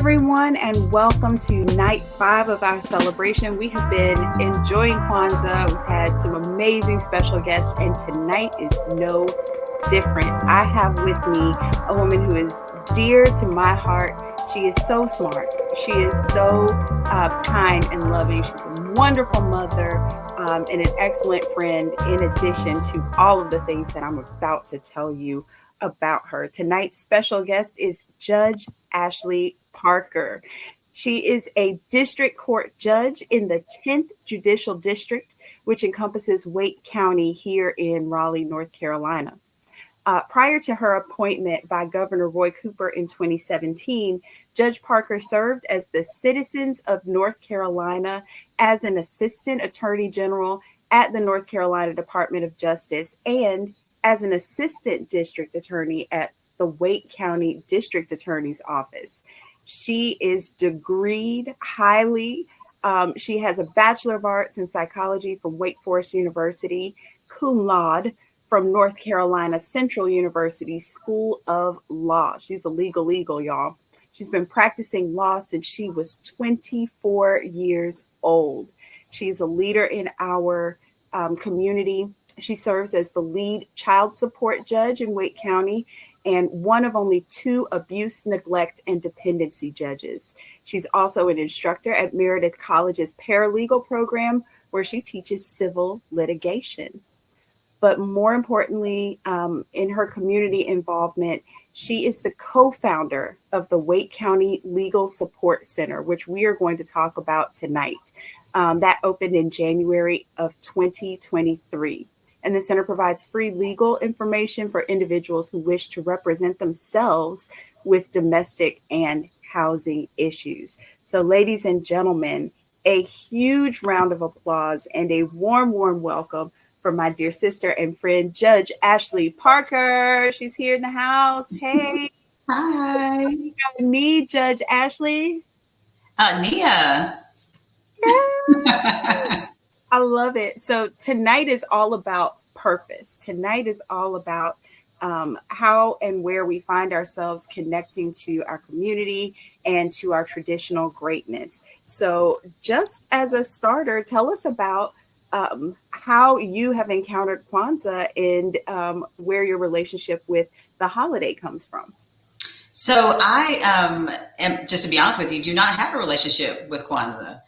everyone, and welcome to night 5 of our celebration. We have been enjoying Kwanzaa. We've had some amazing special guests, and tonight is no different. I have with me a woman who is dear to my heart. She is so smart. She is so kind and loving. She's a wonderful mother and an excellent friend, in addition to all of the things that I'm about to tell you about her. Tonight's special guest is Judge Ashleigh Parker. She is a district court judge in the 10th Judicial District, which encompasses Wake County here in Raleigh, North Carolina. Prior to her appointment by Governor Roy Cooper in 2017, Judge Parker served as the Citizens of North Carolina as an Assistant Attorney General at the North Carolina Department of Justice and as an Assistant District Attorney at the Wake County District Attorney's Office. She is degreed highly. She has a Bachelor of Arts in Psychology from Wake Forest University, cum laude from North Carolina Central University School of Law. She's a legal, y'all. She's been practicing law since she was 24 years old. She's a leader in our community. She serves as the lead child support judge in Wake County and one of only 2 abuse, neglect, and dependency judges. She's also an instructor at Meredith College's paralegal program, where she teaches civil litigation. But more importantly, in her community involvement, she is the co-founder of the Wake County Legal Support Center, which we are going to talk about tonight. That opened in January of 2023. And the center provides free legal information for individuals who wish to represent themselves with domestic and housing issues. So, ladies and gentlemen, a huge round of applause and a warm welcome for my dear sister and friend, Judge Ashleigh Parker. She's here in the house. Hey. Hi. Me, Judge Ashleigh. Nia. Yeah. I love it. So tonight is all about purpose. Tonight is all about how and where we find ourselves connecting to our community and to our traditional greatness. So just as a starter, tell us about how you have encountered Kwanzaa and where your relationship with the holiday comes from. So I am, just to be honest with you, do not have a relationship with Kwanzaa.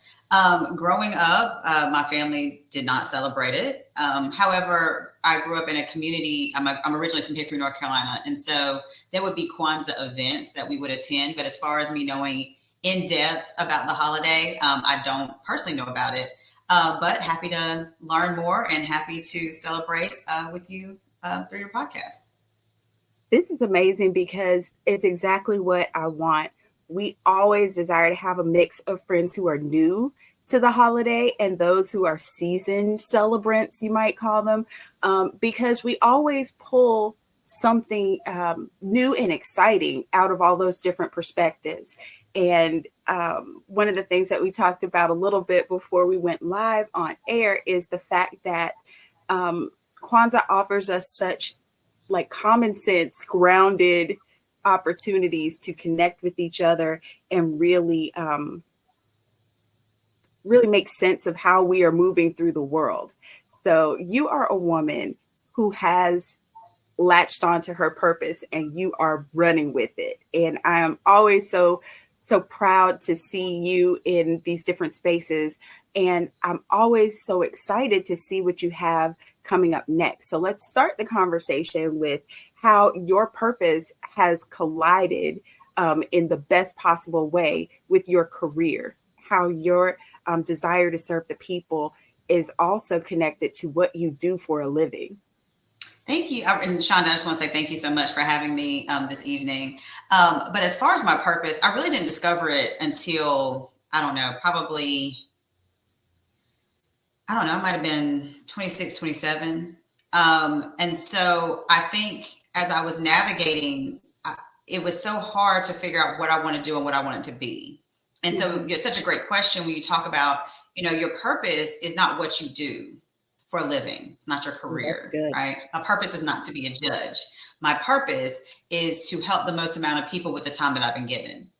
Growing up, my family did not celebrate it. However, I grew up in a community. I'm originally from Hickory, North Carolina. And so there would be Kwanzaa events that we would attend. But as far as me knowing in depth about the holiday, I don't personally know about it. But happy to learn more and happy to celebrate with you through your podcast. This is amazing because it's exactly what I want. We always desire to have a mix of friends who are new to the holiday and those who are seasoned celebrants, you might call them, because we always pull something new and exciting out of all those different perspectives. And one of the things that we talked about a little bit before we went live on air is the fact that Kwanzaa offers us such like common sense, grounded opportunities to connect with each other and really make sense of how we are moving through the world. So you are a woman who has latched onto her purpose and you are running with it. And I am always so proud to see you in these different spaces. And I'm always so excited to see what you have coming up next. So let's start the conversation with how your purpose has collided in the best possible way with your career, how your desire to serve the people is also connected to what you do for a living. Thank you. And Chanda, I just want to say thank you so much for having me this evening. But as far as my purpose, I really didn't discover it until, I don't know, it might have been 26, 27. And so I think as I was navigating, it was so hard to figure out what I want to do and what I want it to be. And so it's such a great question when you talk about, your purpose is not what you do for a living. It's not your career, right? My purpose is not to be a judge. My purpose is to help the most amount of people with the time that I've been given.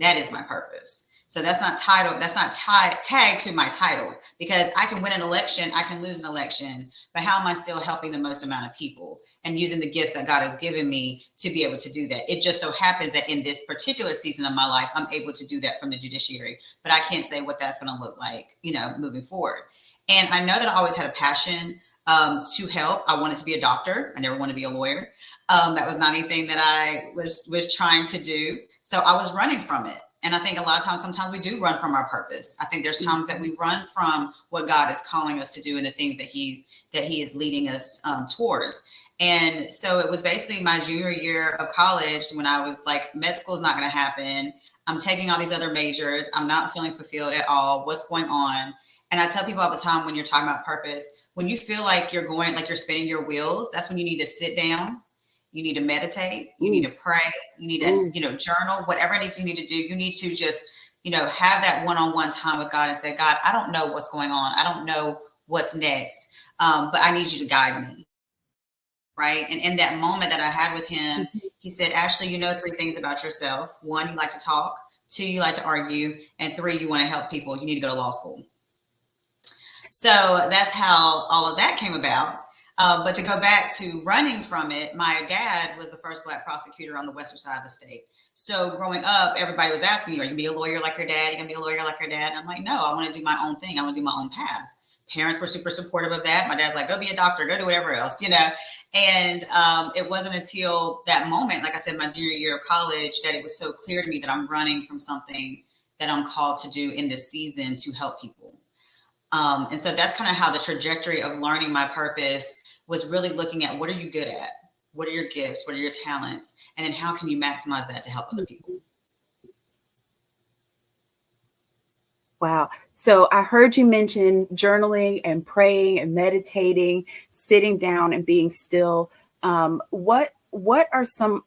That is my purpose. So that's not title. That's not tagged to my title, because I can win an election, I can lose an election, but how am I still helping the most amount of people and using the gifts that God has given me to be able to do that? It just so happens that in this particular season of my life, I'm able to do that from the judiciary, but I can't say what that's going to look like, moving forward. And I know that I always had a passion to help. I wanted to be a doctor. I never wanted to be a lawyer. That was not anything that I was trying to do. So I was running from it. And I think a lot of times, sometimes we do run from our purpose. I think there's times that we run from what God is calling us to do and the things that He is leading us towards. And so it was basically my junior year of college when I was like, med school is not going to happen. I'm taking all these other majors. I'm not feeling fulfilled at all. What's going on? And I tell people all the time, when you're talking about purpose, when you feel like you're spinning your wheels, that's when you need to sit down. You need to meditate. You need to pray. You need to, journal, whatever it is you need to do. You need to just, have that one-on-one time with God and say, God, I don't know what's going on. I don't know what's next, but I need you to guide me. Right. And in that moment that I had with him, he said, Ashleigh, 3 things about yourself. 1, you like to talk. 2, you like to argue. And 3, you want to help people. You need to go to law school. So that's how all of that came about. But to go back to running from it, my dad was the first Black prosecutor on the western side of the state. So growing up, everybody was asking me, are you going to be a lawyer like your dad? Are you going to be a lawyer like your dad? And I'm like, no, I want to do my own thing. I want to do my own path. Parents were super supportive of that. My dad's like, go be a doctor, go do whatever else, And it wasn't until that moment, like I said, my junior year of college, that it was so clear to me that I'm running from something that I'm called to do in this season to help people. And so that's kind of how the trajectory of learning my purpose was, really looking at what are you good at? What are your gifts? What are your talents? And then how can you maximize that to help other people? Wow. So I heard you mention journaling and praying and meditating, sitting down and being still. What are some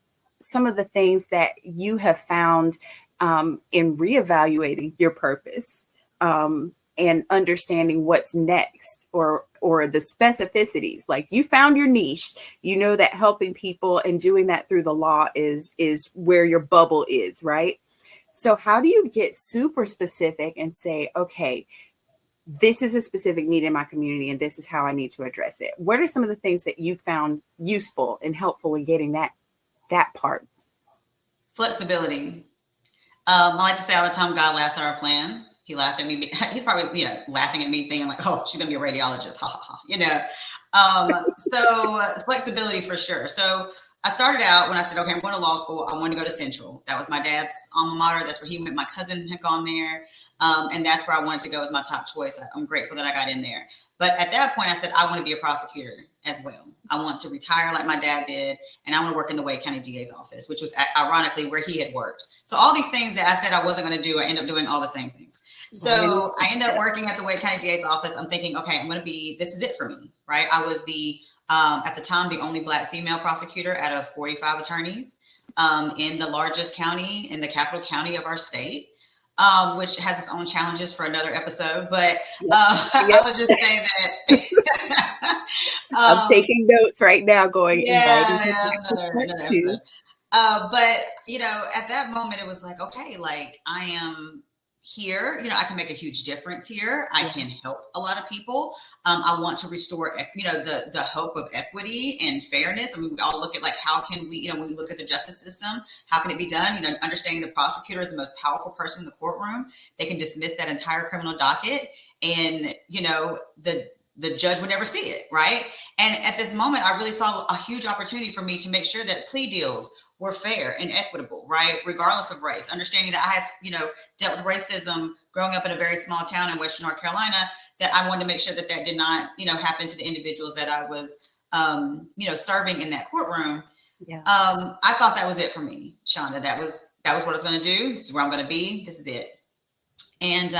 of the things that you have found in reevaluating your purpose and understanding what's next, or the specificities? Like, you found your niche, that helping people and doing that through the law is where your bubble is, right? So how do you get super specific and say, okay, this is a specific need in my community and this is how I need to address it? What are some of the things that you found useful and helpful in getting that part? Flexibility. I like to say all the time, God laughs at our plans. He laughed at me. He's probably, laughing at me thinking like, oh, she's going to be a radiologist. Ha ha ha. So flexibility for sure. So I started out when I said, okay, I'm going to law school. I wanted to go to Central. That was my dad's alma mater. That's where he went. My cousin had gone there. And that's where I wanted to go as my top choice. I'm grateful that I got in there. But at that point, I said, I want to be a prosecutor as well. I want to retire like my dad did. And I want to work in the Wake County DA's office, which was ironically where he had worked. So all these things that I said I wasn't going to do, I ended up doing all the same things. So I ended up working at the Wake County DA's office. I'm thinking, okay, this is it for me, right? I was at the time, the only Black female prosecutor out of 45 attorneys in the largest county, in the capital county of our state. Which has its own challenges for another episode, but I would just say that I'm taking notes right now, going another episode. But at that moment, it was like, okay, like I am here, I can make a huge difference here. I can help a lot of people. I want to restore, the hope of equity and fairness. I mean, we all look at like, how can we, when we look at the justice system, how can it be done? Understanding the prosecutor is the most powerful person in the courtroom. They can dismiss that entire criminal docket, and, the judge would never see it, right? And at this moment, I really saw a huge opportunity for me to make sure that plea deals were fair and equitable, right? Regardless of race, understanding that I had, dealt with racism growing up in a very small town in Western North Carolina, that I wanted to make sure that did not, happen to the individuals that I was, serving in that courtroom. Yeah. I thought that was it for me, Chanda. That was what I was going to do. This is where I'm going to be. This is it. And,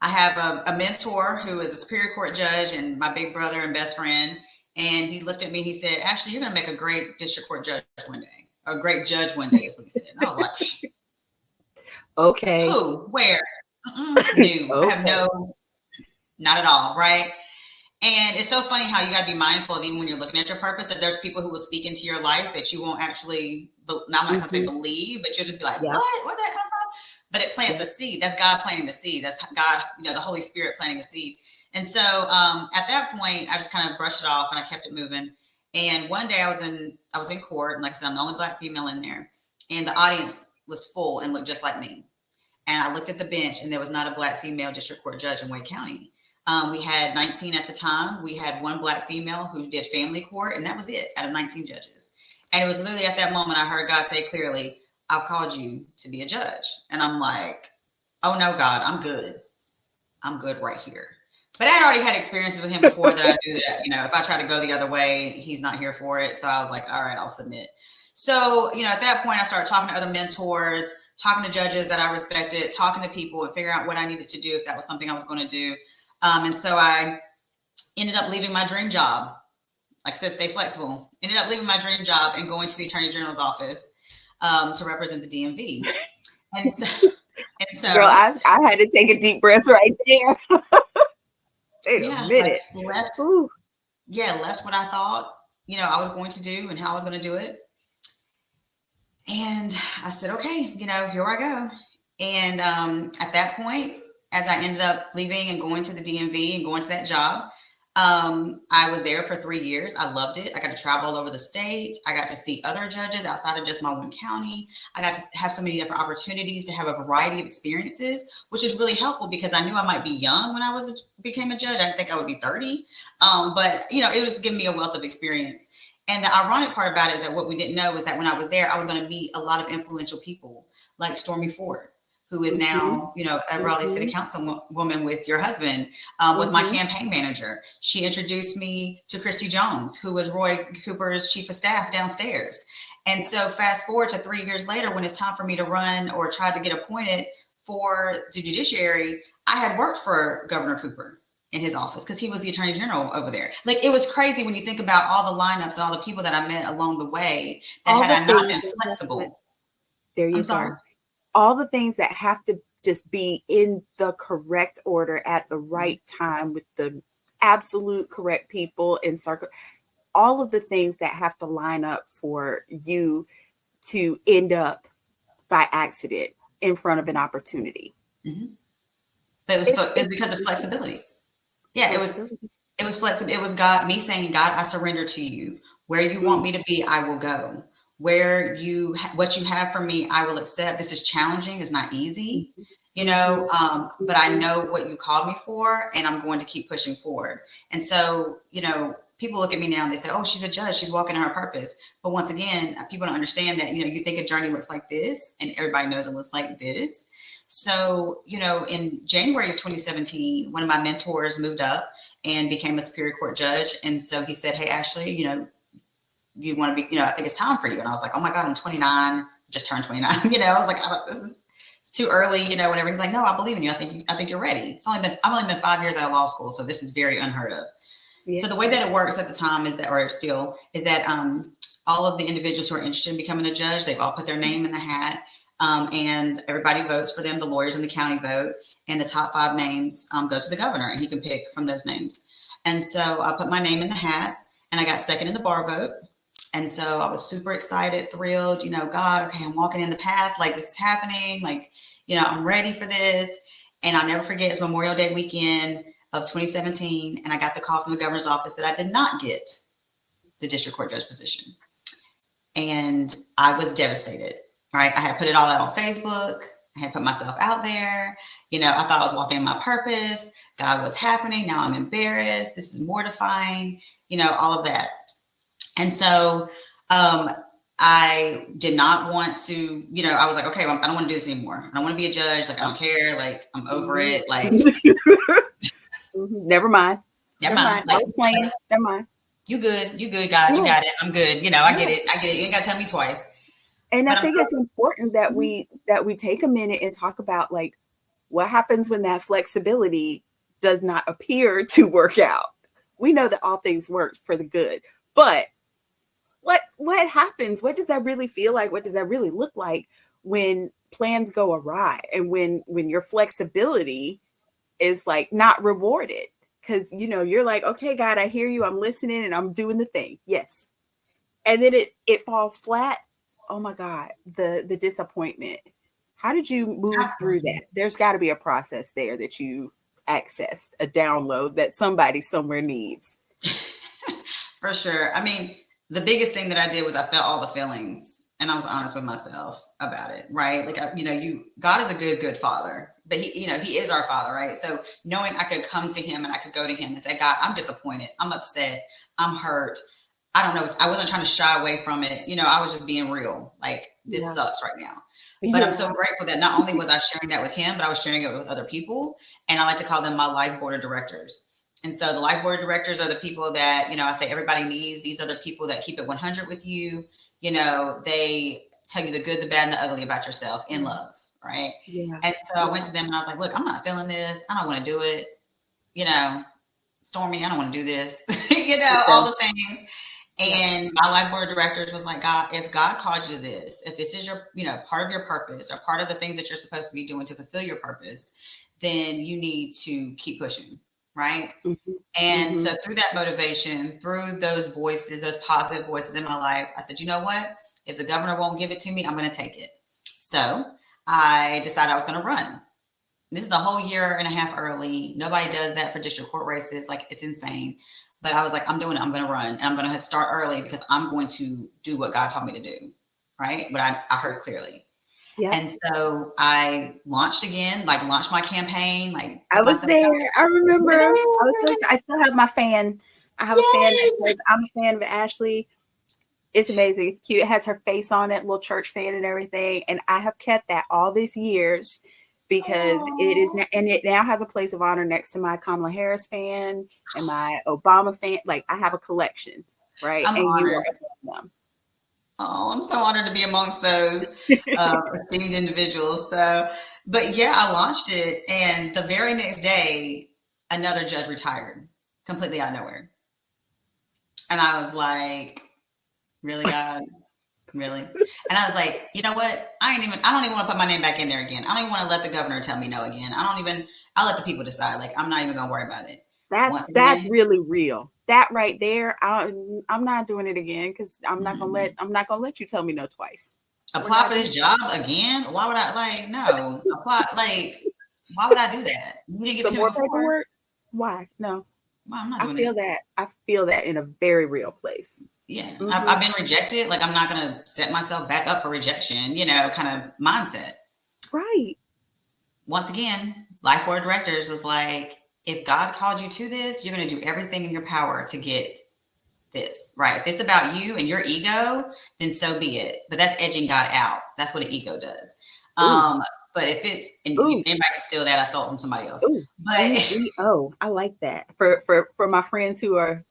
I have a mentor who is a Superior Court judge and my big brother and best friend. And he looked at me and he said, Ashleigh, you're going to make a great district court judge one day. A great judge one day is what he said. And I was like, okay. Who? Where? No, okay. I have not at all. Right. And it's so funny how you got to be mindful of, even when you're looking at your purpose, that there's people who will speak into your life that you won't actually, I'm not going to say believe, but you'll just be like, what? Where'd that come from? but it plants a seed. That's God planting the seed. That's God, the Holy Spirit planting the seed. And so at that point, I just kind of brushed it off and I kept it moving. And one day I was in court, and like I said, I'm the only Black female in there, and the audience was full and looked just like me. And I looked at the bench, and there was not a Black female district court judge in Wake County. We had 19 at the time. We had one Black female who did family court, and that was it out of 19 judges. And it was literally at that moment I heard God say clearly, "I've called you to be a judge." And I'm like, "Oh no, God, I'm good. I'm good right here." But I had already had experiences with him before that I knew that, if I try to go the other way, he's not here for it. So I was like, all right, I'll submit. So, at that point, I started talking to other mentors, talking to judges that I respected, talking to people and figuring out what I needed to do if that was something I was going to do. And so I ended up leaving my dream job. Like I said, stay flexible. Ended up leaving my dream job and going to the Attorney General's office to represent the DMV. And so Girl, I had to take a deep breath right there. Wait a minute. Left what I thought, I was going to do and how I was going to do it. And I said, okay, here I go. And at that point, as I ended up leaving and going to the DMV and going to that job, I was there for 3 years. I loved it. I got to travel all over the state. I got to see other judges outside of just my one county. I got to have so many different opportunities to have a variety of experiences, which is really helpful because I knew I might be young when I became a judge. I didn't think I would be 30. But it was giving me a wealth of experience. And the ironic part about it is that what we didn't know was that when I was there, I was going to meet a lot of influential people like Stormy Ford, who is now, a Raleigh City Council woman with your husband, was my campaign manager. She introduced me to Christy Jones, who was Roy Cooper's chief of staff downstairs. And so fast forward to 3 years later, when it's time for me to run or try to get appointed for the judiciary, I had worked for Governor Cooper in his office because he was the attorney general over there. Like, it was crazy when you think about all the lineups and all the people that I met along the way that had I not been flexible. There you go. All the things that have to just be in the correct order at the right time with the absolute correct people in circle. All of the things that have to line up for you to end up by accident in front of an opportunity. Mm-hmm. But it was because of flexibility. Yeah, it was flexible. It was God, me saying, God, I surrender to you. Where you want me to be, I will go. What you have for me, I will accept. This is challenging. It's not easy, but I know what you called me for, and I'm going to keep pushing forward. And so, people look at me now and they say, oh, she's a judge. She's walking in her purpose. But once again, people don't understand that, you think a journey looks like this, and everybody knows it looks like this. So, in January of 2017, one of my mentors moved up and became a Superior Court judge. And so he said, hey, Ashleigh, you want to be, I think it's time for you. And I was like, oh my God, I'm 29, just turned 29. I was like, it's too early, whatever. He's like, no, I believe in you. I think you're ready. I've only been 5 years out of law school. So this is very unheard of. Yeah. So the way that it works at the time is that all of the individuals who are interested in becoming a judge, they've all put their name in the hat, and everybody votes for them. The lawyers in the county vote, and the top 5 names go to the governor, and he can pick from those names. And so I put my name in the hat, and I got second in the bar vote. And so I was super excited, thrilled, God, okay, I'm walking in the path. Like, this is happening. Like, I'm ready for this. And I'll never forget, it's Memorial Day weekend of 2017. And I got the call from the governor's office that I did not get the district court judge position. And I was devastated, right? I had put it all out on Facebook. I had put myself out there. I thought I was walking in my purpose. God, what's happening? Now I'm embarrassed. This is mortifying, all of that. And so I did not want to, I was like, okay, well, I don't want to do this anymore. I don't want to be a judge. Like, I don't care. Like, I'm over it. Like, never mind. Never mind. I was playing. Never mind. You good, God. You got it. I'm good. I get it. You ain't got to tell me twice. And I think it's important that we take a minute and talk about, like, what happens when that flexibility does not appear to work out. We know that all things work for the good, but what happens? What does that really feel like? What does that really look like when plans go awry and when your flexibility is like not rewarded? Because, you're like, okay, God, I hear you. I'm listening and I'm doing the thing. Yes. And then it falls flat. Oh my God, the disappointment. How did you move through that? There's got to be a process there that you accessed, a download that somebody somewhere needs. For sure. I mean, the biggest thing that I did was I felt all the feelings and I was honest with myself about it, right? Like, God is a good father, but he is our father, right? So knowing I could come to him and I could go to him and say, God, I'm disappointed. I'm upset. I'm hurt. I don't know. I wasn't trying to shy away from it. I was just being real. Like, this sucks right now. But I'm so grateful that not only was I sharing that with him, but I was sharing it with other people. And I like to call them my life board of directors. And so the life board of directors are the people that, I say everybody needs. These are the people that keep it 100 with you. They tell you the good, the bad, and the ugly about yourself in love, right? Yeah. And so I went to them and I was like, look, I'm not feeling this. I don't want to do it. Stormy, I don't want to do this. All the things. And my life board of directors was like, God, if God calls you to this, if this is your, part of your purpose or part of the things that you're supposed to be doing to fulfill your purpose, then you need to keep pushing. Right. Mm-hmm. And so through that motivation, through those voices, those positive voices in my life, I said, you know what? If the governor won't give it to me, I'm going to take it. So I decided I was going to run. This is a whole year and a half early. Nobody does that for district court races. Like, it's insane. But I was like, I'm doing it. I'm going to run. And I'm going to start early because I'm going to do what God told me to do. Right. But I heard clearly. Yeah. And so I launched my campaign. Like, I was there. I remember. I still have my fan. I have a fan that says, I'm a fan of Ashleigh. It's amazing. It's cute. It has her face on it, little church fan and everything. And I have kept that all these years because it now has a place of honor next to my Kamala Harris fan and my Obama fan. Like, I have a collection, right? I'm honored. You are one of them. Oh, I'm so honored to be amongst those esteemed individuals. So, but yeah, I launched it. And the very next day, another judge retired completely out of nowhere. And I was like, really, God? Really? And I was like, you know what? I don't even want to put my name back in there again. I don't even want to let the governor tell me no again. I'll let the people decide. Like, I'm not even going to worry about it. That's really real. That right there, I'm not doing it again because I'm not gonna let you tell me no twice. Apply for this job again? Why would I no apply? Like, why would I do that? You didn't give it to me before. Why? No. Well, I'm not doing it. I feel that in a very real place. Yeah, I've been rejected. Like, I'm not gonna set myself back up for rejection. Kind of mindset. Right. Once again, life board of directors was like, if God called you to this, you're going to do everything in your power to get this, right? If it's about you and your ego, then so be it. But that's edging God out. That's what an ego does. But if it's, and anybody can steal that, I stole it from somebody else. Ooh. But EGO, I like that. For my friends who are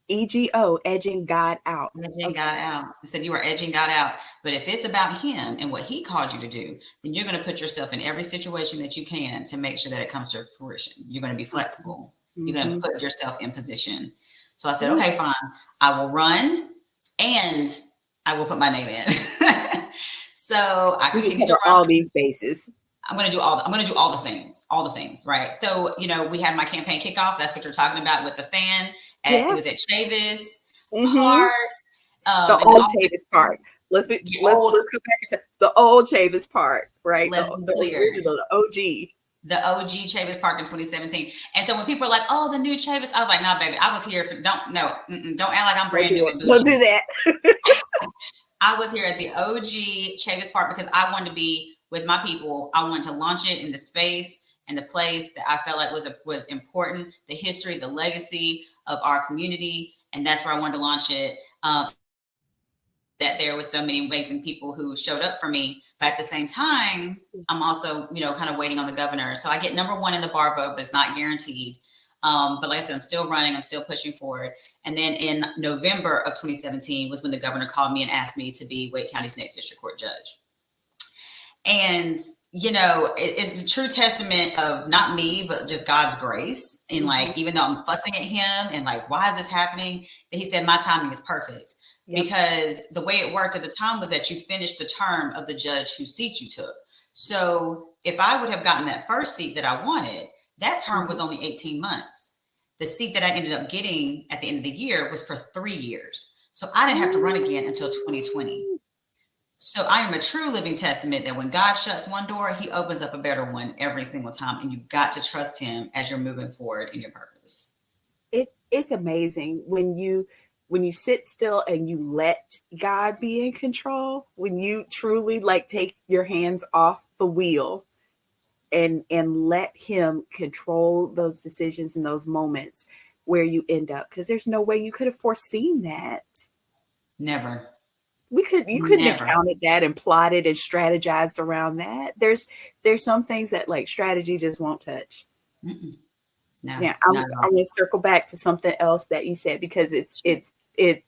EGO, edging God out. Edging God out. I said you are edging God out. But if it's about him and what he called you to do, then you're going to put yourself in every situation that you can to make sure that it comes to fruition. You're going to be flexible. You're going to put yourself in position. So I said, okay, fine. I will run and I will put my name in. So I continue to run all these bases. I'm going to do all the things, right? So, we had my campaign kickoff. That's what you're talking about with the fan. It was at Chavis Park. The old Chavis Park. Let's go back to the old Chavis Park, right? The original, the OG. The OG Chavis Park in 2017. And so when people are like, oh, the new Chavis, I was like, nah, baby, I was here for, don't act like I'm brand new. Don't do that. I was here at the OG Chavis Park because I wanted to be with my people. I wanted to launch it in the space and the place that I felt like was important, the history, the legacy of our community. And that's where I wanted to launch it. That there was so many amazing people who showed up for me. But at the same time, I'm also, kind of waiting on the governor. So I get number one in the bar vote, but it's not guaranteed. But like I said, I'm still running. I'm still pushing forward. And then in November of 2017 was when the governor called me and asked me to be Wake County's next district court judge. And, it's a true testament of not me, but just God's grace. And like, even though I'm fussing at him and like, why is this happening? That he said, my timing is perfect. Yep. Because the way it worked at the time was that you finished the term of the judge whose seat you took. So if I would have gotten that first seat that I wanted, that term was only 18 months. The seat that I ended up getting at the end of the year was for 3 years. So I didn't have to run again until 2020. So I am a true living testament that when God shuts one door, he opens up a better one every single time. And you've got to trust him as you're moving forward in your purpose. It's amazing when you sit still and you let God be in control, when you truly like take your hands off the wheel and let him control those decisions and those moments where you end up, because there's no way you could have foreseen that. Never. You couldn't have Never. counted that and plotted and strategized around that. There's some things that like strategy just won't touch. Mm-mm. No, Yeah, not at I'm all. gonna circle back to something else that you said, because it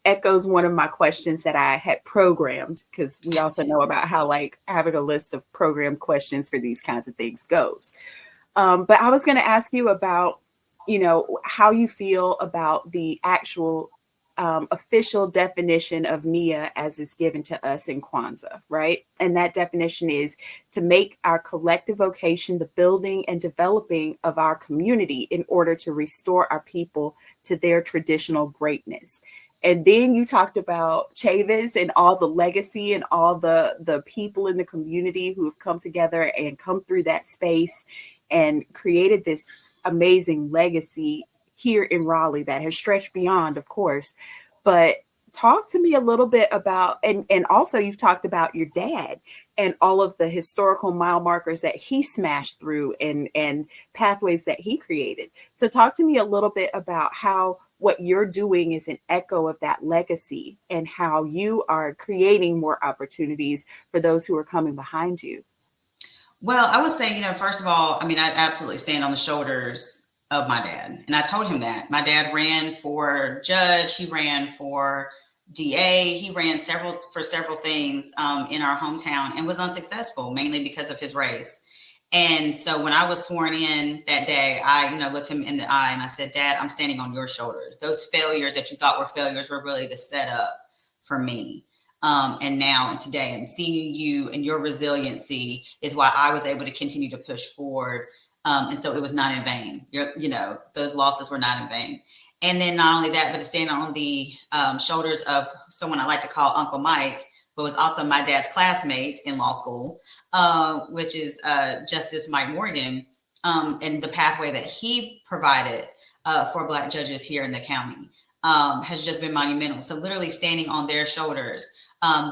echoes one of my questions that I had programmed, because we also know about how like having a list of programmed questions for these kinds of things goes. But I was going to ask you about, how you feel about the actual official definition of Nia as is given to us in Kwanzaa, right? And that definition is to make our collective vocation the building and developing of our community in order to restore our people to their traditional greatness. And then you talked about Chavis and all the legacy and all the people in the community who have come together and come through that space and created this amazing legacy here in Raleigh that has stretched beyond, of course. But talk to me a little bit about, and also you've talked about your dad and all of the historical mile markers that he smashed through and pathways that he created. So talk to me a little bit about how what you're doing is an echo of that legacy and how you are creating more opportunities for those who are coming behind you. Well, I would say, first of all, I mean, I absolutely stand on the shoulders of my dad. And I told him that. My dad ran for judge, he ran for DA, he ran for several things in our hometown and was unsuccessful, mainly because of his race. And so when I was sworn in that day, I, looked him in the eye and I said, Dad, I'm standing on your shoulders. Those failures that you thought were failures were really the setup for me. And now and today, and seeing you and your resiliency is why I was able to continue to push forward. And so it was not in vain. Those losses were not in vain. And then not only that, but to stand on the shoulders of someone I like to call Uncle Mike, but was also my dad's classmate in law school, which is Justice Mike Morgan, and the pathway that he provided for Black judges here in the county has just been monumental. So literally standing on their shoulders,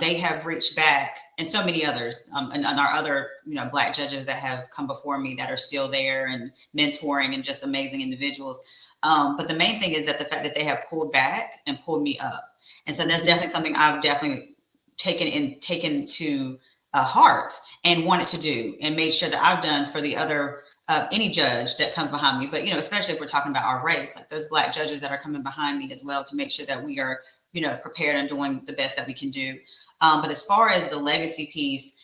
they have reached back, and so many others, and our other, Black judges that have come before me that are still there and mentoring and just amazing individuals. But the main thing is that the fact that they have pulled back and pulled me up. And so that's definitely something I've definitely taken to heart and wanted to do and made sure that I've done for the other any judge that comes behind me. But, especially if we're talking about our race, like those Black judges that are coming behind me as well, to make sure that we are, prepared and doing the best that we can do. But as far as the legacy piece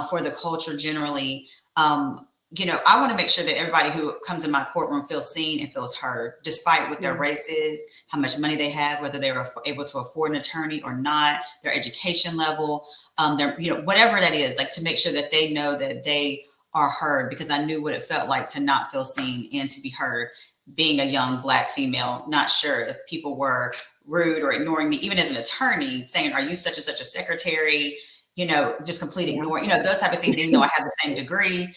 for the culture generally, I want to make sure that everybody who comes in my courtroom feels seen and feels heard, despite what their race is, how much money they have, whether they were able to afford an attorney or not, their education level, their, whatever that is, like to make sure that they know that they are heard, because I knew what it felt like to not feel seen and to be heard. Being a young Black female, not sure if people were rude or ignoring me, even as an attorney, saying, "Are you such and such a secretary?" Just complete ignoring, those type of things, even though I have the same degree.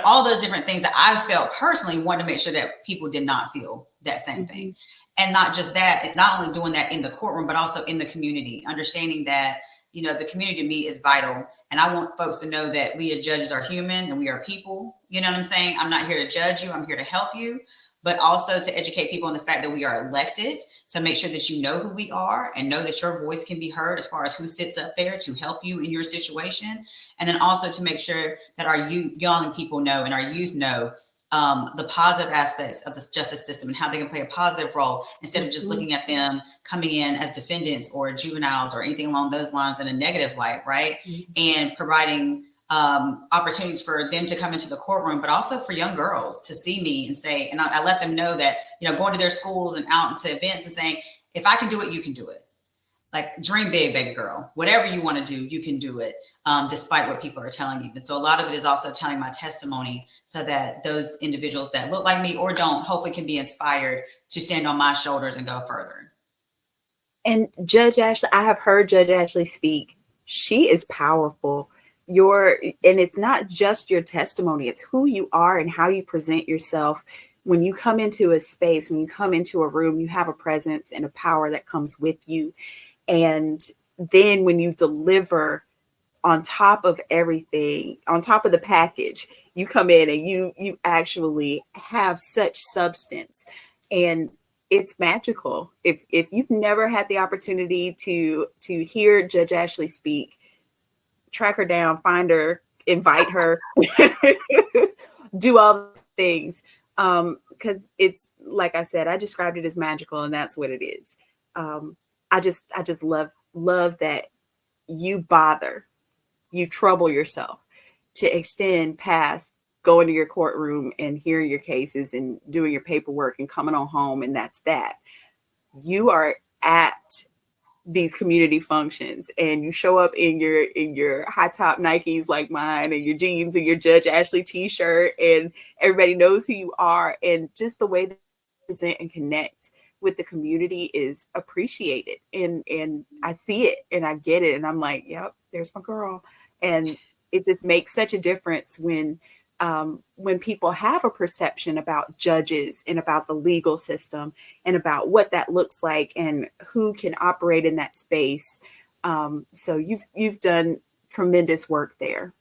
All those different things that I felt personally, wanted to make sure that people did not feel that same thing. And not just that, not only doing that in the courtroom, but also in the community, understanding that, the community to me is vital. And I want folks to know that we as judges are human and we are people. You know what I'm saying? I'm not here to judge you. I'm here to help you, but also to educate people on the fact that we are elected, to make sure that you know who we are and know that your voice can be heard as far as who sits up there to help you in your situation. And then also to make sure that our young people know and our youth know the positive aspects of the justice system and how they can play a positive role, instead of just looking at them coming in as defendants or juveniles or anything along those lines in a negative light, right? And providing opportunities for them to come into the courtroom, but also for young girls to see me and say, and I let them know that, going to their schools and out to events and saying, if I can do it, you can do it. Like, dream big, baby girl. Whatever you want to do, you can do it, despite what people are telling you. And so a lot of it is also telling my testimony, so that those individuals that look like me or don't, hopefully can be inspired to stand on my shoulders and go further. And Judge Ashleigh, I have heard Judge Ashleigh speak she is powerful. And it's not just your testimony, it's who you are and how you present yourself. When you come into a space, when you come into a room, you have a presence and a power that comes with you. And then when you deliver on top of everything, on top of the package, you come in and you actually have such substance, and it's magical. If you've never had the opportunity to hear Judge Ashleigh speak, track her down, find her, invite her, do all the things. Because it's like I said, I described it as magical, and that's what it is. I just love that you trouble yourself to extend past going to your courtroom and hearing your cases and doing your paperwork and coming on home, and that's that. You are at these community functions and you show up in your high top Nikes like mine and your jeans and your Judge Ashleigh t-shirt, and everybody knows who you are, and just the way that you present and connect with the community is appreciated. And I see it and I get it, and I'm like, yep, there's my girl. And it just makes such a difference when people have a perception about judges and about the legal system and about what that looks like and who can operate in that space. So you've done tremendous work there.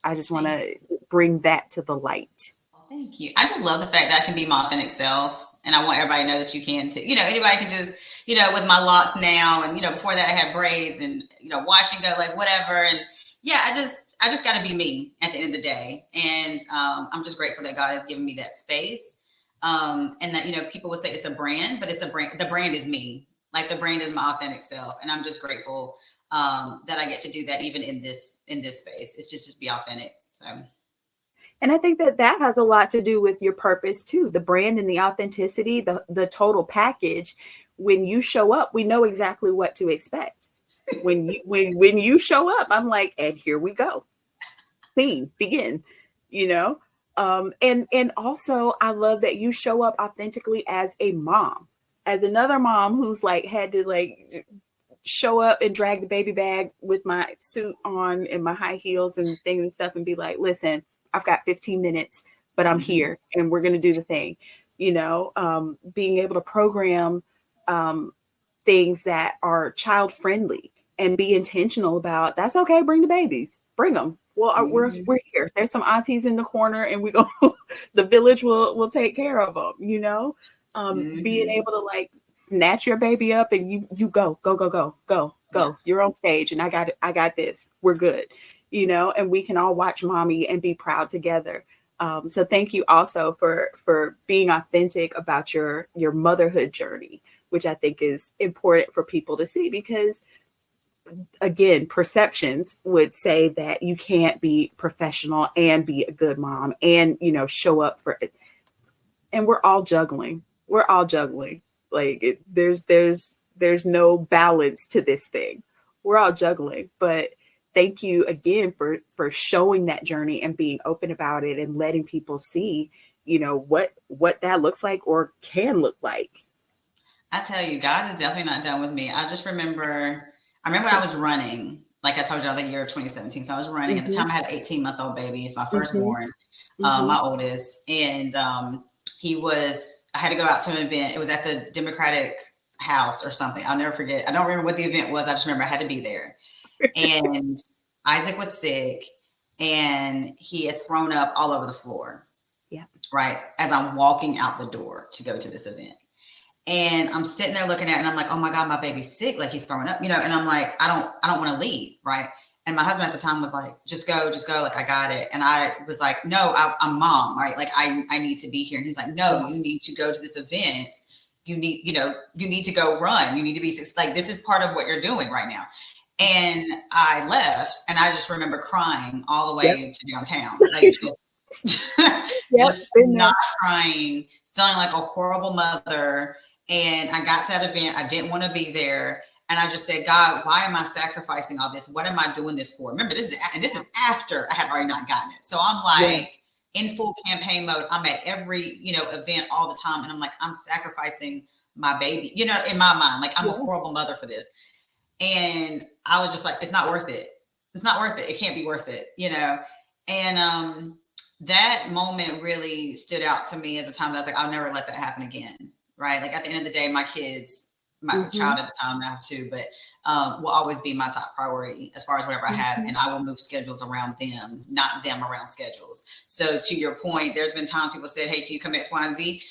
I just want to bring that to the light. Thank you. I just love the fact that I can be my authentic self. And I want everybody to know that you can too. You know, anybody can just, you know, with my locks now, and, you know, before that I had braids and, you know, wash and go, like whatever. And yeah, I just got to be me at the end of the day. And I'm just grateful that God has given me that space. And that, you know, people would say it's a brand, but it's a brand. The brand is me. Like the brand is my authentic self. And I'm just grateful that I get to do that even in this space. It's just be authentic. So. And I think that has a lot to do with your purpose too, the brand and the authenticity, the total package. When you show up, we know exactly what to expect. When you show up, I'm like, and here we go. Scene, begin, you know? And also I love that you show up authentically as a mom, as another mom who's like had to like show up and drag the baby bag with my suit on and my high heels and things and stuff and be like, listen, I've got 15 minutes, but I'm here and we're going to do the thing, you know, being able to program things that are child friendly and be intentional about, that's okay. Bring the babies, bring them. Well, we're here. There's some aunties in the corner and we go, the village will take care of them, you know, being able to like snatch your baby up and you go. You're on stage and I got it. I got this. We're good. You know, and we can all watch mommy and be proud together. So thank you also for being authentic about your motherhood journey, which I think is important for people to see, because again, perceptions would say that you can't be professional and be a good mom and, you know, show up for it. And we're all juggling. Like there's no balance to this thing. We're all juggling, but thank you again for showing that journey and being open about it and letting people see, you know, what that looks like or can look like. I tell you, God is definitely not done with me. I remember when I was running, like I told you, the year of 2017. So I was running at the time. I had an 18-month-old baby. It's my firstborn, my oldest. And I had to go out to an event. It was at the Democratic House or something. I'll never forget. I don't remember what the event was. I just remember I had to be there. And Isaac was sick and he had thrown up all over the floor. Yeah. Right. As I'm walking out the door to go to this event. And I'm sitting there looking at it and I'm like, oh my God, my baby's sick. Like he's throwing up, you know, and I'm like, I don't want to leave. Right. And my husband at the time was like, just go. Like, I got it. And I was like, no, I'm mom. Right. Like I need to be here. And he's like, no, you need to go to this event. You need to go run. You need to be like, this is part of what you're doing right now. And I left and I just remember crying all the way to downtown. Like just not crying, feeling like a horrible mother. And I got to that event. I didn't want to be there. And I just said, God, why am I sacrificing all this? What am I doing this for? Remember, this is after I had already not gotten it. So I'm like in full campaign mode. I'm at every, you know, event all the time. And I'm like, I'm sacrificing my baby, you know, in my mind, like I'm a horrible mother for this. And I was just like, it's not worth it. it's not worth it. It can't be worth it, you know? And that moment really stood out to me as a time that I was like, I'll never let that happen again. Right. Like at the end of the day, my kids, my child at the time, I have two, but will always be my top priority as far as whatever I have. And I will move schedules around them, not them around schedules. So to your point, there's been times people said, hey, can you come X, Y, and Z?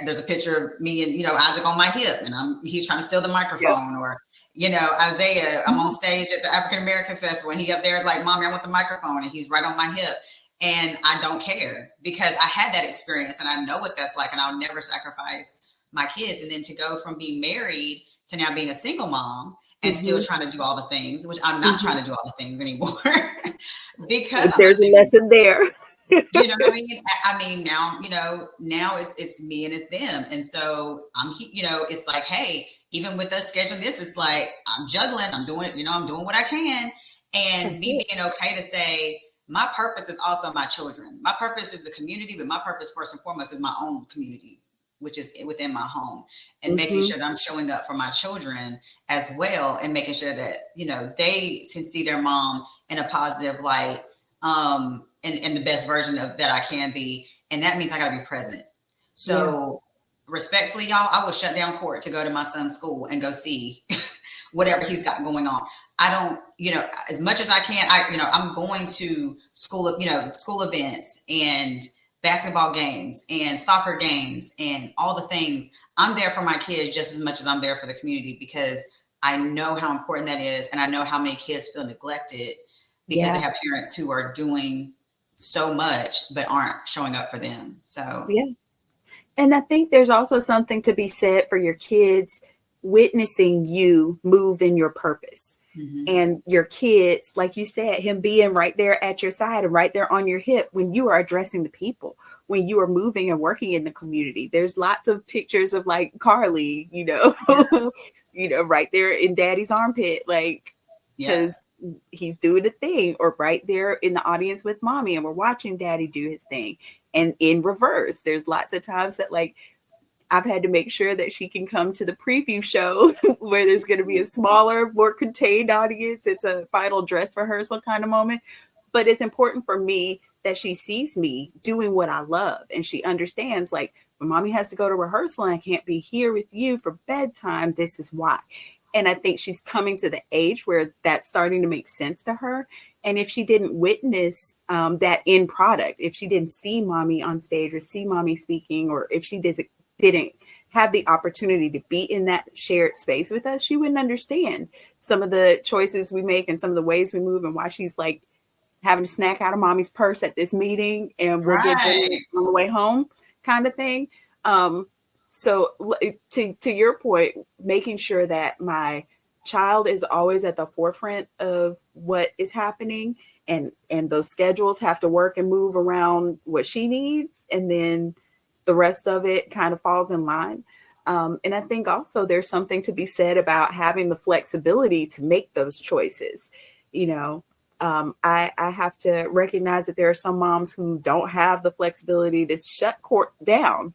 There's a picture of me and, you know, Isaac on my hip, and he's trying to steal the microphone. Or, you know, Isaiah, I'm on stage at the African American Festival, and he up there like, Mommy, I want the microphone, and he's right on my hip. And I don't care, because I had that experience and I know what that's like, and I'll never sacrifice my kids. And then to go from being married to now being a single mom and still trying to do all the things, which I'm not trying to do all the things anymore because there's a lesson there. You know what I mean? I mean, now, you know, now it's me and it's them. And so you know, it's like, hey, even with us scheduling this, it's like, I'm juggling, I'm doing it, you know, I'm doing what I can. And me being okay to say, my purpose is also my children. My purpose is the community, but my purpose first and foremost is my own community, which is within my home, and making sure that I'm showing up for my children as well, and making sure that, you know, they can see their mom in a positive light, and the best version of that I can be. And that means I got to be present. So respectfully, y'all, I will shut down court to go to my son's school and go see whatever he's got going on. I don't, you know, as much as I can, I'm going to school events and basketball games and soccer games and all the things. I'm there for my kids just as much as I'm there for the community, because I know how important that is. And I know how many kids feel neglected because they have parents who are doing so much but aren't showing up for them. So and I think there's also something to be said for your kids witnessing you move in your purpose. And your kids, like you said, him being right there at your side and right there on your hip when you are addressing the people, when you are moving and working in the community. There's lots of pictures of like Carly, you know, you know, right there in daddy's armpit, like, because he's doing a thing, or right there in the audience with mommy and we're watching daddy do his thing. And in reverse, there's lots of times that like I've had to make sure that she can come to the preview show where there's going to be a smaller, more contained audience. It's a final dress rehearsal kind of moment. But it's important for me that she sees me doing what I love. And she understands, like, when mommy has to go to rehearsal and I can't be here with you for bedtime, this is why. And I think she's coming to the age where that's starting to make sense to her. And if she didn't witness that end product, if she didn't see mommy on stage or see mommy speaking, or if she didn't have the opportunity to be in that shared space with us, she wouldn't understand some of the choices we make and some of the ways we move, and why she's like having to snack out of mommy's purse at this meeting and we'll get dinner on the way home kind of thing. So to your point, making sure that my child is always at the forefront of what is happening, and those schedules have to work and move around what she needs, and then the rest of it kind of falls in line. And I think also there's something to be said about having the flexibility to make those choices. You know, I have to recognize that there are some moms who don't have the flexibility to shut court down,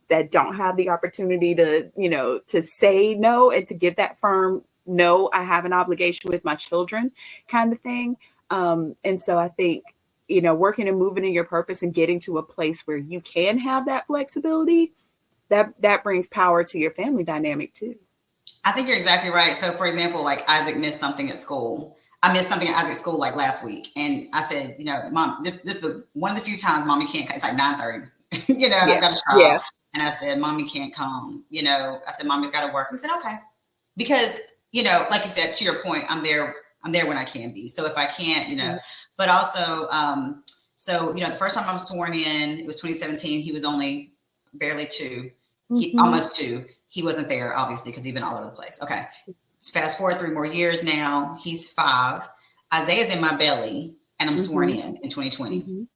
that don't have the opportunity to, you know, to say no and to give that firm no, I have an obligation with my children kind of thing. And so I think, you know, working and moving in your purpose and getting to a place where you can have that flexibility, that brings power to your family dynamic too. I think you're exactly right. So for example, like Isaac missed something at school. I missed something at Isaac's school like last week. And I said, you know, Mom, this is one of the few times mommy can't come. It's like 9:30, you know, and I've got a trial. And I said, mommy can't come, you know, I said, mommy's got to work. We said, okay. Because, you know, like you said, to your point, I'm there when I can be. So if I can't, you know, but also, so, you know, the first time I was sworn in, it was 2017. He was only barely 2, almost 2. He wasn't there, obviously, because he'd been all over the place. Okay. Let's fast forward 3 more years now. He's 5. Isaiah's in my belly, and I'm sworn in 2020.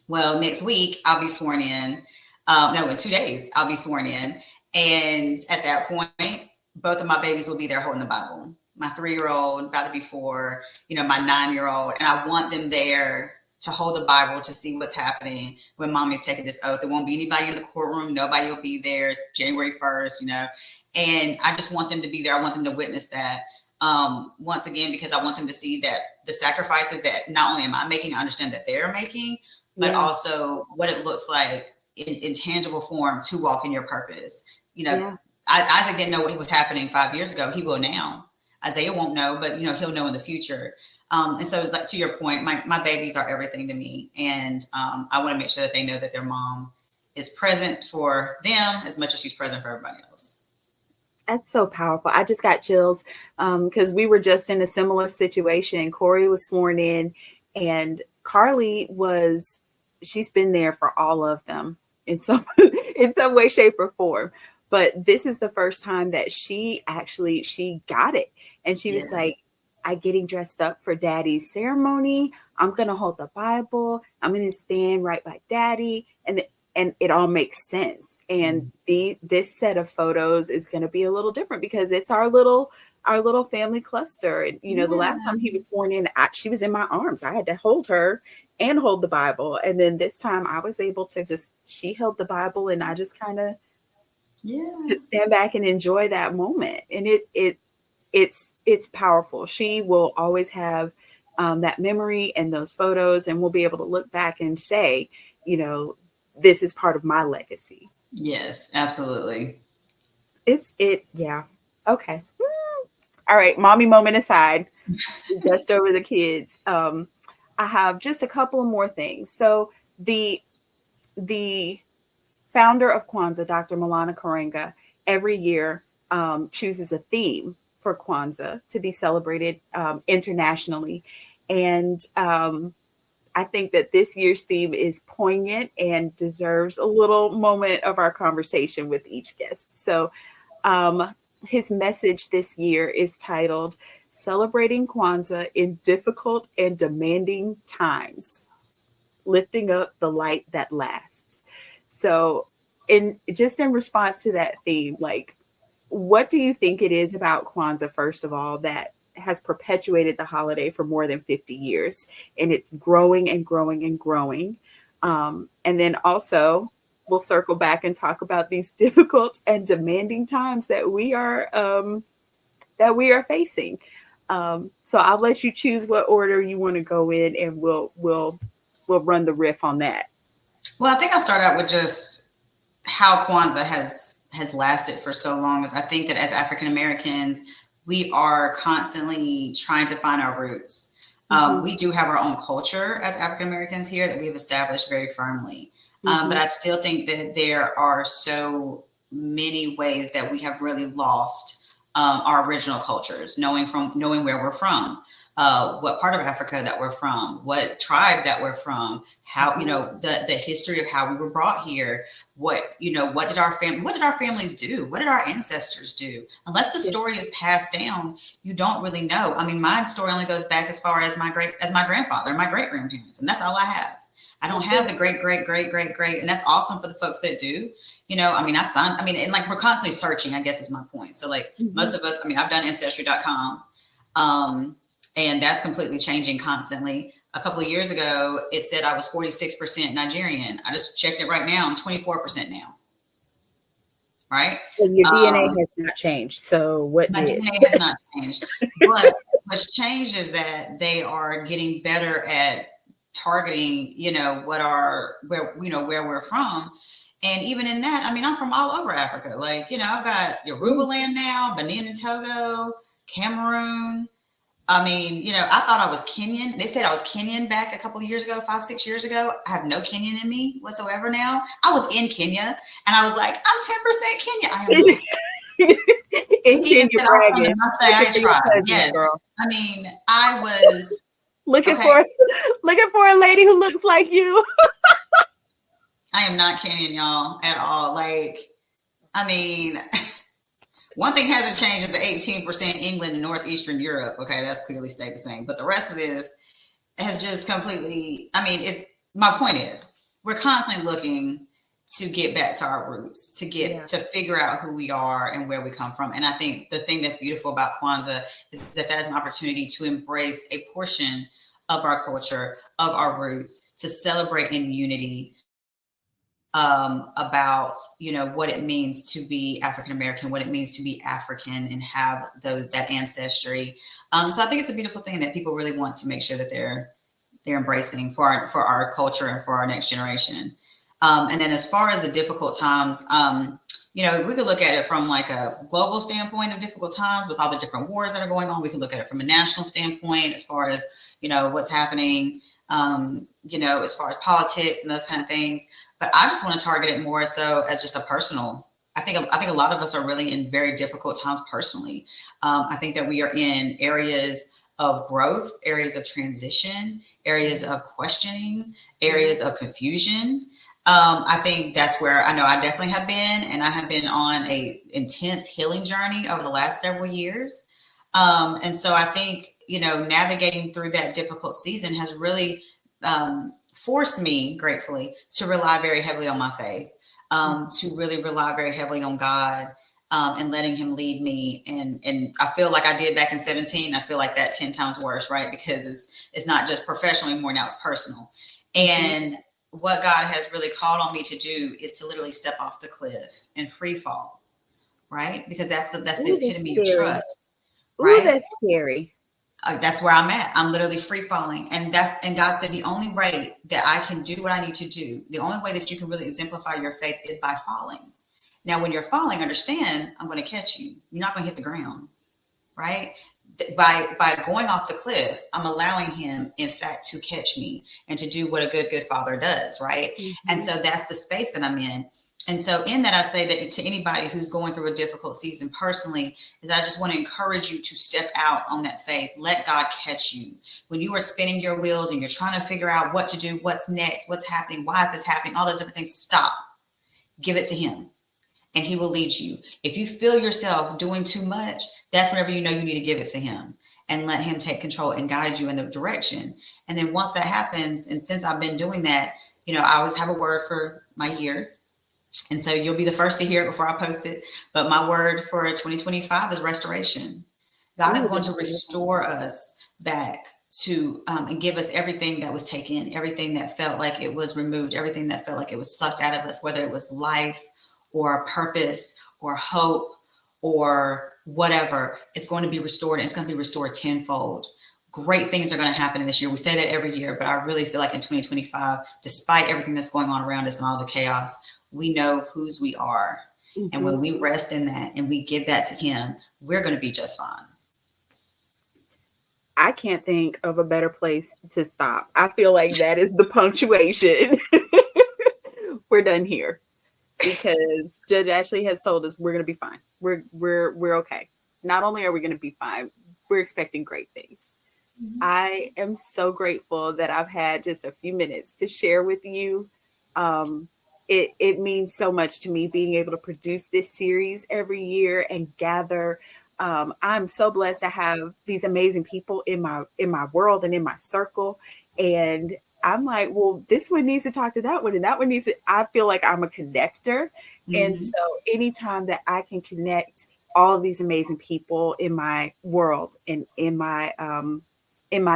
Well, next week, I'll be sworn in. No, in 2 days, I'll be sworn in. And at that point, both of my babies will be there holding the Bible. My 3-year-old, about to be 4, you know, my 9-year-old. And I want them there to hold the Bible, to see what's happening when mommy's taking this oath. There won't be anybody in the courtroom. Nobody will be there. It's January 1st, you know. And I just want them to be there. I want them to witness that. once again, because I want them to see that the sacrifices that not only am I making, I understand that they're making, but also what it looks like in tangible form to walk in your purpose. You know, Isaac didn't know what was happening 5 years ago. He will now. Isaiah won't know, but he'll know in the future. And so, like, to your point, my babies are everything to me, and I want to make sure that they know that their mom is present for them as much as she's present for everybody else. That's so powerful. I just got chills because we were just in a similar situation. Corey was sworn in, and Carly she's been there for all of them in some way, shape, or form. But this is the first time that she got it. And she was like, I'm getting dressed up for Daddy's ceremony. I'm going to hold the Bible. I'm going to stand right by Daddy. And it all makes sense. And this set of photos is going to be a little different because it's our little family cluster. And, the last time he was sworn in, she was in my arms. I had to hold her and hold the Bible. And then this time I was able to she held the Bible and I just kind of stand back and enjoy that moment. And it's powerful. She will always have that memory and those photos, and we'll be able to look back and say, this is part of my legacy. Yes, absolutely. Yeah. Okay. All right. Mommy moment aside, we gushed over the kids. I have just a couple of more things. So the founder of Kwanzaa, Dr. Malana Karenga, every year chooses a theme for Kwanzaa to be celebrated internationally. And I think that this year's theme is poignant and deserves a little moment of our conversation with each guest. So his message this year is titled Celebrating Kwanzaa in Difficult and Demanding Times, Lifting Up the Light That Lasts. So in response to that theme, like, what do you think it is about Kwanzaa, first of all, that has perpetuated the holiday for more than 50 years, and it's growing and growing and growing. And then also we'll circle back and talk about these difficult and demanding times that we are facing. So I'll let you choose what order you want to go in, and we'll run the riff on that. Well, I think I'll start out with just how Kwanzaa has lasted for so long. Is I think that as African Americans, we are constantly trying to find our roots. We do have our own culture as African Americans here that we have established very firmly. But I still think that there are so many ways that we have really lost our original cultures, knowing where we're from, what part of Africa that we're from, what tribe that we're from, how, the history of how we were brought here, what did our families do? What did our ancestors do? Unless the story is passed down, you don't really know. I mean, my story only goes back as far as my grandfather and my great grandparents, and that's all I have. I don't have the great, and that's awesome for the folks that do. And like, we're constantly searching, I guess is my point. So like most of us, I've done ancestry.com, and that's completely changing constantly. A couple of years ago, it said I was 46% Nigerian. I just checked it right now. I'm 24% now. Right? And your DNA has not changed. So what my DNA has not changed. But what's changed is that they are getting better at targeting, where we're from. And even in that, I'm from all over Africa. Like, I've got Yoruba land now, Benin and Togo, Cameroon. I thought I was Kenyan. They said I was Kenyan back a couple of years ago, 5-6 years ago. I have no Kenyan in me whatsoever now. I was in Kenya and I was like, I'm 10% Kenyan. I am in Kenya bragging. I tried. Yes. Girl. I was looking for a lady who looks like you. I am not Kenyan, y'all, at all. Like, one thing hasn't changed is the 18% England and Northeastern Europe. Okay, that's clearly stayed the same. But the rest of this has just completely, my point is, we're constantly looking to get back to our roots, to figure out who we are and where we come from. And I think the thing that's beautiful about Kwanzaa is that there's an opportunity to embrace a portion of our culture, of our roots, to celebrate in unity, about, what it means to be African-American, what it means to be African and have that ancestry. So I think it's a beautiful thing that people really want to make sure that they're embracing for our culture and for our next generation. And then as far as the difficult times, we could look at it from like a global standpoint of difficult times with all the different wars that are going on. We can look at it from a national standpoint as far as, what's happening, as far as politics and those kind of things. But I just want to target it more so as just a personal. I think a lot of us are really in very difficult times personally. I think that we are in areas of growth, areas of transition, areas of questioning, areas of confusion. I think that's where I know I definitely have been, and I have been on a intense healing journey over the last several years. And so I think, navigating through that difficult season has really forced me, gratefully, to rely very heavily on my faith, to really rely very heavily on God, and letting him lead me. And I feel like I did back in 2017. I feel like that 10 times worse, right? Because it's not just professional anymore. Now it's personal. And what God has really called on me to do is to literally step off the cliff and free fall, right? Because that's the epitome of trust. Right? Ooh, that's scary. That's where I'm at. I'm literally free falling. And God said, the only way that I can do what I need to do, the only way that you can really exemplify your faith is by falling. Now, when you're falling, understand, I'm going to catch you. You're not going to hit the ground, right? By going off the cliff, I'm allowing him, in fact, to catch me and to do what a good father does, right? And so that's the space that I'm in. And so in that, I say that to anybody who's going through a difficult season personally, is I just want to encourage you to step out on that faith. Let God catch you. When you are spinning your wheels and you're trying to figure out what to do, what's next, what's happening, why is this happening, all those different things, stop. Give it to him, and he will lead you. If you feel yourself doing too much, that's whenever you know you need to give it to him and let him take control and guide you in the direction. And then once that happens, and since I've been doing that, I always have a word for my year. And so you'll be the first to hear it before I post it. But my word for 2025 is restoration. God is going to restore us back to and give us everything that was taken, everything that felt like it was removed, everything that felt like it was sucked out of us, whether it was life or purpose or hope or whatever. It's going to be restored, and it's going to be restored tenfold. Great things are going to happen in this year. We say that every year, but I really feel like in 2025, despite everything that's going on around us and all the chaos, we know whose we are. And when we rest in that and we give that to him, we're going to be just fine. I can't think of a better place to stop. I feel like that is the punctuation. We're done here, because Judge Ashleigh has told us we're going to be fine. We're okay. Not only are we going to be fine, we're expecting great things. I am so grateful that I've had just a few minutes to share with you. It means so much to me being able to produce this series every year and gather. I'm so blessed to have these amazing people in my world and in my circle. And I'm like, well, this one needs to talk to that one, and that one needs to. I feel like I'm a connector. And so anytime that I can connect all of these amazing people in my world and in my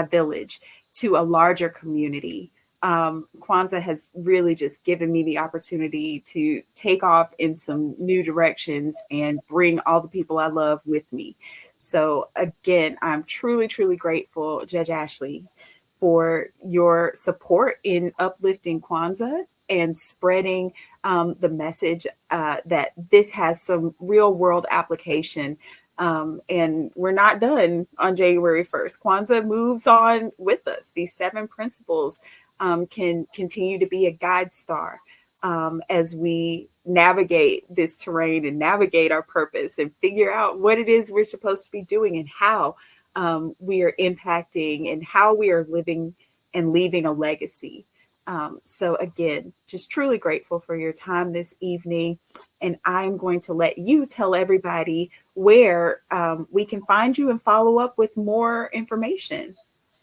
village to a larger community, Kwanzaa has really just given me the opportunity to take off in some new directions and bring all the people I love with me. So again, I'm truly, truly grateful, Judge Ashleigh, for your support in uplifting Kwanzaa and spreading the message that this has some real world application. And we're not done on January 1st. Kwanzaa moves on with us. These 7 principles can continue to be a guide star as we navigate this terrain and navigate our purpose and figure out what it is we're supposed to be doing and how we are impacting and how we are living and leaving a legacy. So again, just truly grateful for your time this evening. And I'm going to let you tell everybody where we can find you and follow up with more information.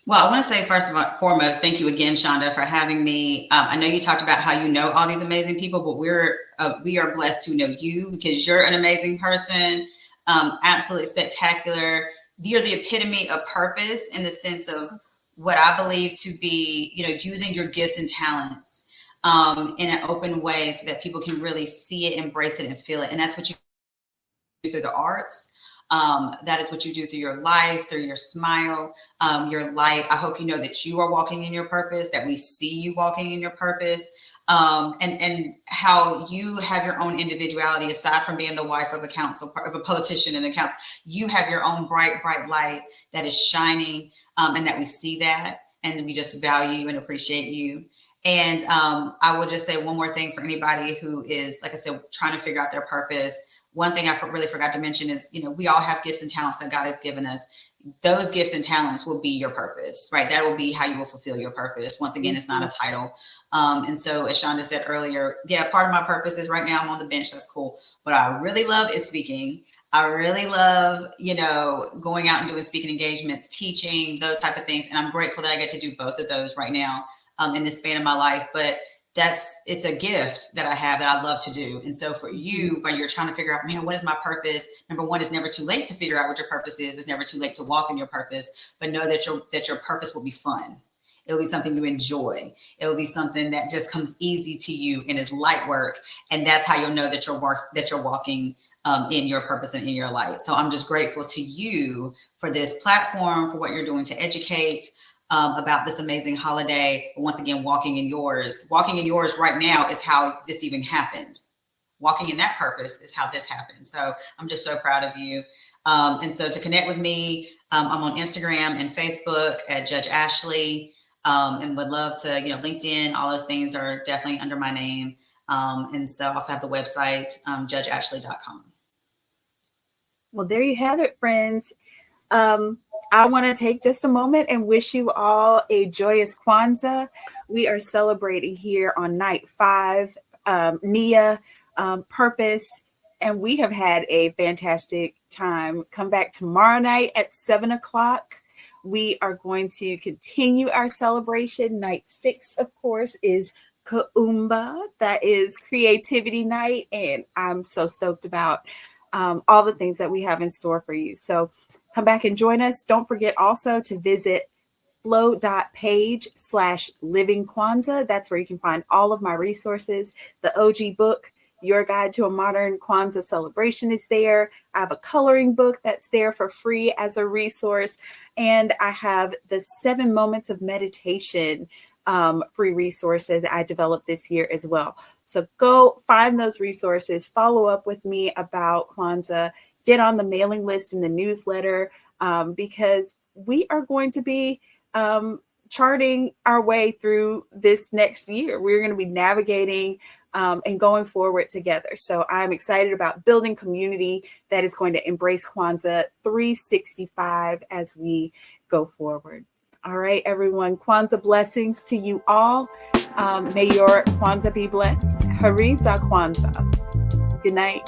Well, I want to say first and foremost, thank you again, Chanda, for having me. I know you talked about how you know all these amazing people, but we are blessed to know you because you're an amazing person, absolutely spectacular. You're the epitome of purpose in the sense of what I believe to be, using your gifts and talents in an open way so that people can really see it, embrace it, and feel it. And that's what you do through the arts. That is what you do through your life, through your smile, your light. I hope you know that you are walking in your purpose, that we see you walking in your purpose, and how you have your own individuality aside from being the wife of a politician and a council. You have your own bright, bright light that is shining, and that we see that, and we just value you and appreciate you. And I will just say one more thing for anybody who is, like I said, trying to figure out their purpose. One thing I really forgot to mention is, we all have gifts and talents that God has given us. Those gifts and talents will be your purpose, right? That will be how you will fulfill your purpose. Once again, it's not a title. And so as Chanda said earlier, yeah, part of my purpose is right now I'm on the bench. That's cool. What I really love is speaking. I really love, going out and doing speaking engagements, teaching, those type of things. And I'm grateful that I get to do both of those right now in this span of my life. But it's a gift that I have that I love to do. And so for you, when you're trying to figure out, man, what is my purpose? Number one, it's never too late to figure out what your purpose is. It's never too late to walk in your purpose, but know that your purpose will be fun. It'll be something you enjoy. It'll be something that just comes easy to you and is light work. And that's how you'll know that you're walking in your purpose and in your light. So I'm just grateful to you for this platform, for what you're doing to educate about this amazing holiday. Once again, walking in yours right now is how this even happened. Walking in that purpose is how this happened. So I'm just so proud of you. And so to connect with me, I'm on Instagram and Facebook at Judge Ashleigh, and would love to, LinkedIn, all those things are definitely under my name. And so I also have the website, judgeashleigh.com. Well, there you have it, friends. I want to take just a moment and wish you all a joyous Kwanzaa. We are celebrating here on night 5, Nia, purpose, and we have had a fantastic time. Come back tomorrow night at 7:00. We are going to continue our celebration. Night 6, of course, is Kuumba. That is creativity night, and I'm so stoked about all the things that we have in store for you. So come back and join us. Don't forget also to visit flow.page /livingkwanzaa. That's where you can find all of my resources. The OG book, Your Guide to a Modern Kwanzaa Celebration, is there. I have a coloring book that's there for free as a resource. And I have the 7 Moments of Meditation free resources I developed this year as well. So go find those resources, follow up with me about Kwanzaa, get on the mailing list and the newsletter, because we are going to be charting our way through this next year. We're going to be navigating and going forward together. So I'm excited about building community that is going to embrace Kwanzaa 365 as we go forward. All right, everyone, Kwanzaa blessings to you all. May your Kwanzaa be blessed. Hariza Kwanzaa. Good night.